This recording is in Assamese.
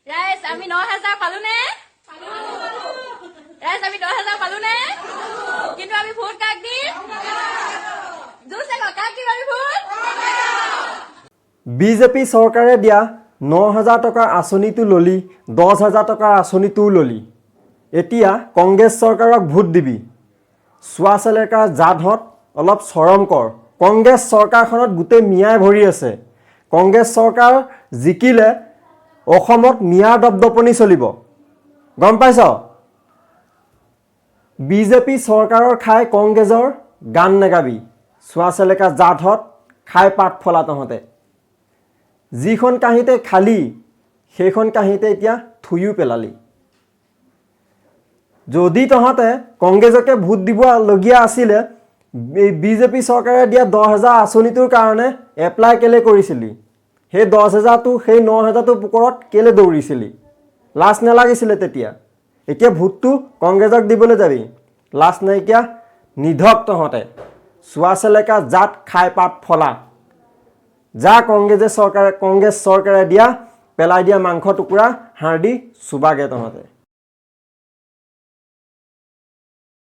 ৰাইজ আমি ৯,০০০ পালো নে? ৰাইজ আমি ৯,০০০ পালো নে? কিন্তু আমি ভোট কাক দিম? জোৰছে কওক, কাক দিম আমি ভোট? বিজেপি চৰকাৰে দিয়া ৯,০০০ টকাৰ আঁচনিটো ললি, ১০,০০০ টকাৰ আঁচনিটোও ললি। এতিয়া কংগ্ৰেছ চৰকাৰক ভোট দিবি। চোৱা চেলেকাৰ জাতহঁত অলপ চৰম কৰ। কংগ্ৰেছ চৰকাৰখনত গোটেই মিয়াই ভৰি আছে। কংগ্ৰেছ চৰকাৰ জিকিলে অসমত মিয়াৰ দপদপনি চলিব, গম পাইছ? বিজেপি চৰকাৰৰ খাই কংগ্ৰেছৰ গান নেগাবি। চোৱা চেলেকা জাতহঁত খাই পাত ফলা তহঁতে। যিখন কাঁহীতে খালি সেইখন কাঁহীতে এতিয়া থুয়ো পেলালি। যদি তহঁতে কংগ্ৰেছকে ভোট দিবলগীয়া আছিলে, বিজেপি চৰকাৰে দিয়া ১০,০০০ আঁচনিটোৰ কাৰণে এপ্লাই কেলে কৰিছিলি? সেই ১০,০০০টো সেই ৯,০০০টোৰ ওপৰত কেলে দৌৰিছিলি? লাজ নালাগিছিলে তেতিয়া? এতিয়া ভোটটো কংগ্ৰেছক দিবলৈ যাবি, লাজ নাইকিয়া নিধক তহঁতে। চোৱা চেলেকা জাত খাই পাত ফলা। যা কংগ্ৰেছ চৰকাৰে দিয়া পেলাই দিয়া মাংস টুকুৰা হাড় দি চুবাগে তহঁতে।